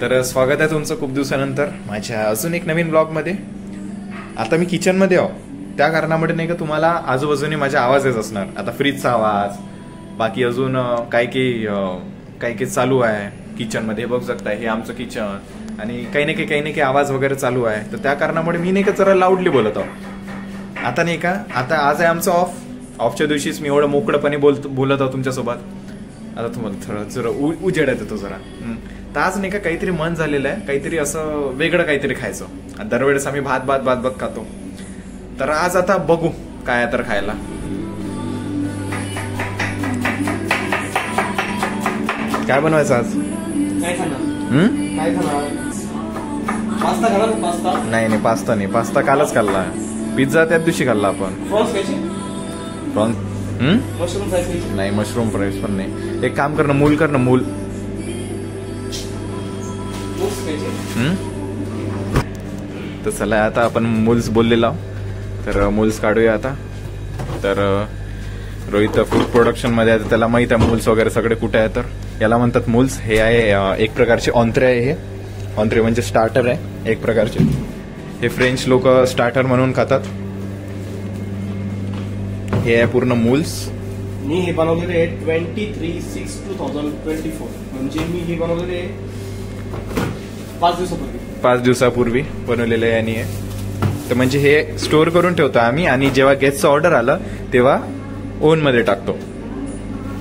तर स्वागत आहे तुमचं खूप दिवसानंतर माझ्या अजून एक नवीन ब्लॉगमध्ये. आता मी किचनमध्ये आहो, त्या कारणामुळे नाही का तुम्हाला आजूबाजूने माझे आवाज येत असणार. आता फ्रीजचा आवाज, बाकी अजून काही चालू आहे किचनमध्ये. बघू शकता हे आमचं किचन, आणि काही ना काही आवाज वगैरे चालू आहे. तर त्या कारणामुळे मी नाही का जरा लाऊडली बोलत आहो. आता नाही का, आता आज आहे आमचं ऑफच्या दिवशीच मी एवढं मोकळपणे बोलत आहो तुमच्यासोबत. आता तुम्हाला जरा उजेड येतो जरा. तर आज नाही का काहीतरी मन झालेलं आहे, काहीतरी असं वेगळं काहीतरी खायचं. दरवेळेस आम्ही भात खातो, तर आज आता बघू काय तर खायला. काय बनवायचं आज? नाही पास्ता नाही, पास्ता कालच खाल्ला. पिझ्झा त्याच दिवशी खाल्ला आपण. प्रॉन्स नाही, मशरूम फ्राईज पण नाही. एक काम कर ना, मूल कर ना, मूल. तर चला आता आपण मूल्स बोललेला, तर मूल्स काढूया आता. तर रोहित फूड प्रोडक्शन मध्ये आहे, त्याला माहित आहे मूल्स वगैरे सगळे कुठे आहे. तर याला म्हणतात मूल्स. हे आहे एक प्रकारचे ऑन्त्रे आहे. हे ऑन्त्रे म्हणजे स्टार्टर आहे एक प्रकारचे. हे फ्रेंच लोक स्टार्टर म्हणून खातात. हे आहे पूर्ण मूल्स. मी हे बनवलेले आहे 23/6/2024. म्हणजे मी हे बनवलेले 5 दिवसापूर्वी बनवलेलं आहे. आणि तर म्हणजे हे स्टोर करून ठेवतो आम्ही, आणि जेव्हा गेस्टचं ऑर्डर आलं तेव्हा ओव्हन मध्ये टाकतो.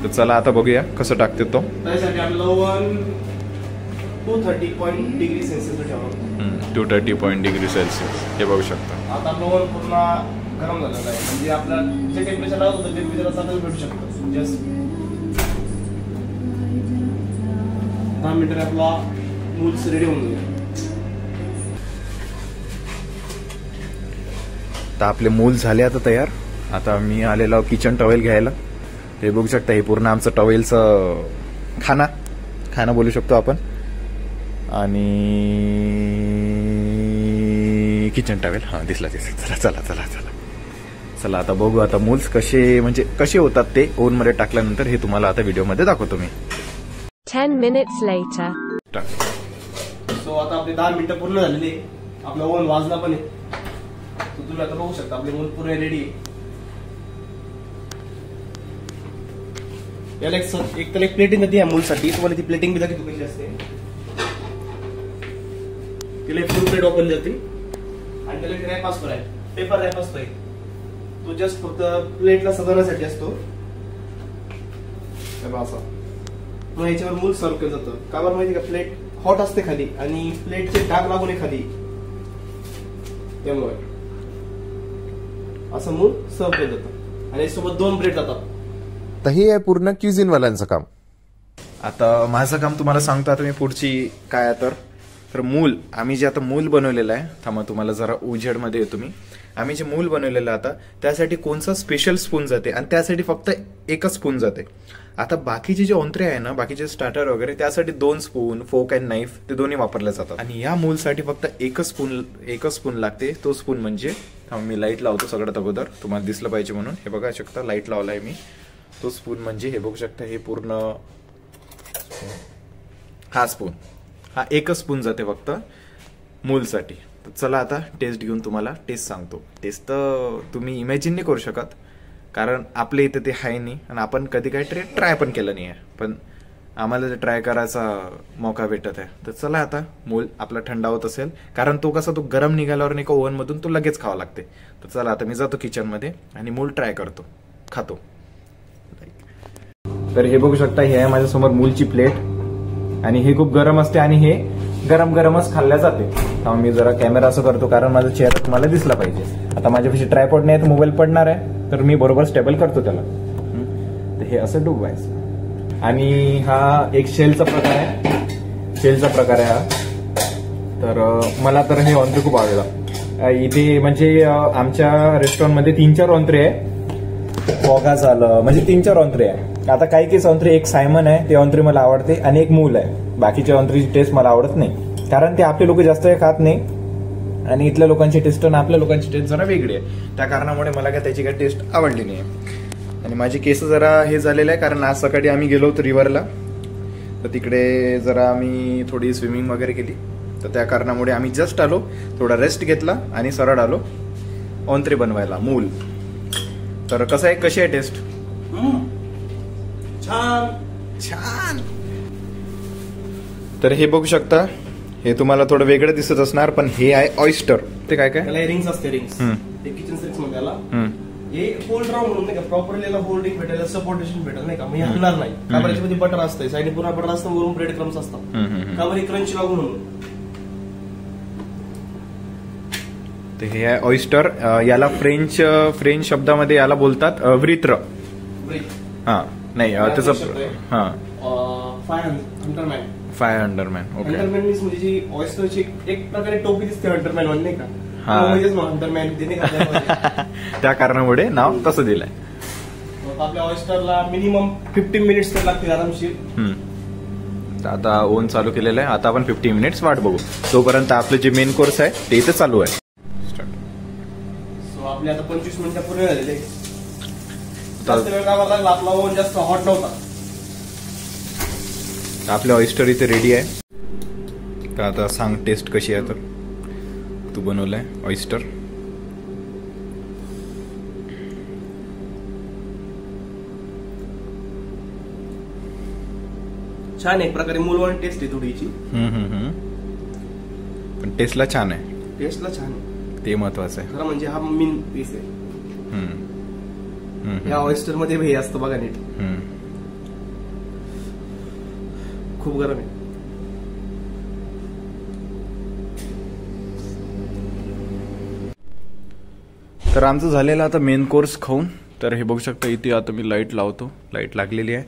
तर चला आता बघूया कसं टाकते तो. त्यासाठी आपलं ओव्हन 230.°C. हे बघू शकता. आता आपलं ओव्हन पूर्ण गरम झालेलं आहे. म्हणजे आपला जे टेम्परेचर होतं ते टेम्परेचर आता भेटू शकतं. जस्ट 10 मिनिटात आपला मूल्स रेडी होऊन गेले. तर आपले मूल झाले आता तयार. आता मी आलेलो किचन टॉवेल घ्यायला. हे बघू शकता, हे पूर्ण आमचं टॉवेलचं खाना बोलू शकतो आपण. आणि किचन टॉवेल दिसला. चला आता बघू आता मूल्स कसे होतात ते ओव्हन मध्ये टाकल्यानंतर. हे तुम्हाला आता व्हिडिओ मध्ये दाखवतो मी. 10 minutes later. सो आता आपले 10 मिनिटं पूर्ण झालेली. आपलं ओव्हन वाजला पण आहे. तुम्ही आता बघू शकता आपले मूल पूर्ण रेडी आहे. याला एक प्लेटिंग देते या मूलसाठी. तुम्हाला ती प्लेटिंग बी दाखवतो कशी असते. तिला एक फुल प्लेट ओपन देते, आणि त्याला रॅप असतो, पेपर रॅप असतोय. तो जस्ट फक्त प्लेटला सजवण्यासाठी असतो. असा मग याच्यावर मूल सर्व केलं जातं. का बरं माहिती का, प्लेट हॉट असते खाली, आणि प्लेटचे डाग लागू नये खाली, त्यामुळे असं मूल सर्व केलं जातं. आणि सोबत 2 ब्रेड जातात. तर हे आहे पूर्ण क्युझिन वाल्यांचं काम. आता माझं काम तुम्हाला सांगतो आता मी पुढची काय. तर मूल आम्ही जे आता मूल बनवलेलं आहे, थांबा तुम्हाला जरा उजेडमध्ये येतो मी. आम्ही जे मूल बनवलेलं आता त्यासाठी कोणचा स्पेशल स्पून जाते, आणि त्यासाठी फक्त एकच स्पून जाते. आता बाकीचे जे ओंत्रे आहे ना, बाकीचे स्टार्टर वगैरे, त्यासाठी 2 स्पून, फोक अँड नाईफ, ते दोन्ही वापरले जातात. आणि या मूलसाठी फक्त एकच स्पून लागते. तो स्पून म्हणजे, मी लाईट लावतो सगळ्यात अगोदर, तुम्हाला दिसलं पाहिजे म्हणून. हे बघा शकता, लाईट लावलाय मी. तो स्पून म्हणजे हे बघू शकता, हे पूर्ण हा स्पून, हा एकच स्पून जाते फक्त मूलसाठी. तर चला आता टेस्ट घेऊन तुम्हाला टेस्ट सांगतो. टेस्ट तर तुम्ही इमॅजिन नाही करू शकत, कारण आपल्या इथे ते आहे नाही, आणि आपण कधी काही ट्राय पण केलं नाही आहे. पण आम्हाला ते ट्राय करायचा मौका भेटत आहे. तर चला आता मूल आपला थंडा होत असेल, कारण तो कसा तो गरम निघाल्यावर नाही का ओव्हन मधून तो लगेच खावा लागते. तर चला आता मी जातो किचन मध्ये आणि मूल ट्राय करतो, खातो. तर हे बघू शकता, हे आहे माझ्यासमोर मूलची प्लेट, आणि हे खूप गरम असते, आणि हे गरमच खाल्ल्या जाते. त्यामुळे मी जरा कॅमेरा असं करतो, कारण माझा चेहरा तुम्हाला दिसला पाहिजे. आता माझ्यापाशी ट्रायपॉड नाही, तर मोबाईल पडणार आहे, तर मी बरोबर स्टेबल करतो त्याला. तर हे असं डुबवायचं. आणि हा एक शेलचा प्रकार आहे हा. तर मला तर हे ऑन्त्रे खूप आवडला. इथे म्हणजे आमच्या रेस्टॉरंटमध्ये 3-4 ऑन्त्रे आहे. पोगा झालं, म्हणजे 3-4 ऑन्त्रे आहे. आता काही ऑन्त्रे, एक सायमन आहे, ते ऑन्त्रे मला आवडते, आणि एक मूल आहे. बाकीच्या ऑन्त्रीची टेस्ट मला आवडत नाही, कारण ते आपले लोक जास्त खात नाही, आणि इथल्या लोकांची टेस्ट आणि आपल्या लोकांची टेस्ट जरा वेगळी आहे. त्या कारणामुळे मला काय त्याची काही टेस्ट आवडली नाही. आणि माझे केस जरा हे झालेले आहे, कारण आज सकाळी आम्ही गेलो होतो रिव्हरला. तर तिकडे जरा आम्ही थोडी स्विमिंग वगैरे केली, तर त्या कारणामुळे आम्ही जस्ट आलो, थोडा रेस्ट घेतला आणि सरळ आलो ऑन 3 बनवायला मूल. तर कसं आहे, कशी आहे टेस्ट? छान. तर हे बघू शकता, हे तुम्हाला थोडं वेगळं दिसत असणार, पण हे आहे ऑयस्टर. ते काय काय त्याला रिंग्स असते, रिंग्स ते किचन सिक्स मध्ये त्याला हे होल्ड राऊंड म्हणून नाही का, प्रॉपरली याला होल्डिंग भेटेल, सपोर्टेशन भेटेल नाही का, मग हलणार नाही. का बरं याच्यामध्ये बटर असतं, साईडने पुन्हा बटर असतं, वरून ब्रेड क्रम्स असतात, का बरं क्रंच लागू म्हणून. तर हे आहे ऑयस्टर. याला फ्रेंच शब्दामध्ये याला बोलतात व्रित्र. हा नाही त्याचं हा 5 अंडरमॅन. ओके. हंटरमॅन मीन्स म्हणजे जी ऑयस्टरची एक प्रकारे टोपी दिसते हंटरमॅन म्हणून नाही का, हंटरमॅन त्या कारणामुळे नाव तसं दिलंय. आपल्या ऑयस्टरला मिनिमम 15 मिनिट्स तर लागतील आरामशीर. तर आता ओन चालू केलेलं आहे, आता आपण 15 मिनिट्स वाट बघू. तोपर्यंत आपलं जे मेन कोर्स आहे ते इथे चालू आहे. सो आपले आता 25 मिनिटं पूर्ण झालेले. जास्त वेळ करावा लागला, आपला ओव्हन जास्त हॉट नव्हता. आपले ऑयस्टर इथे रेडी आहे. तर आता सांग टेस्ट कशी आहे. तर तू बनवलंय ऑयस्टर. छान, एक प्रकारे मूलवान टेस्ट आहे थोडीची. पण टेस्टला छान आहे. टेस्टला छान आहे, ते महत्वाचं आहे खरं म्हणजे. हा मेन पीस आहे या ऑयस्टर मध्ये. हे असतं बघा नीट, खूप गरम आहे. तर आमचं झालेलं आता मेन कोर्स खाऊन. तर हे बघू शकता इथे आता मी लाईट लावतो, लाईट लागलेली आहे.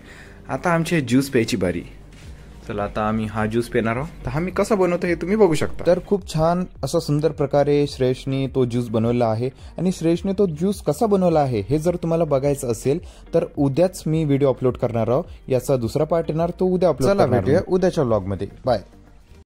आता आमची ज्यूस प्यायची बारी. चला आता आम्ही हा ज्यूस पिणार आहोत. तर हा मी कसा बनवतो हे तुम्ही बघू शकता. तर खूप छान असा सुंदर प्रकारे श्रेयसने तो ज्यूस बनवला आहे. आणि श्रेयसने तो ज्यूस कसा बनवला आहे हे जर तुम्हाला बघायचं असेल तर उद्याच मी व्हिडिओ अपलोड करणार आहोत. याचा दुसरा पार्ट येणार, तो उद्या अपलोड करणार. उद्याच्या व्लॉगमध्ये. बाय.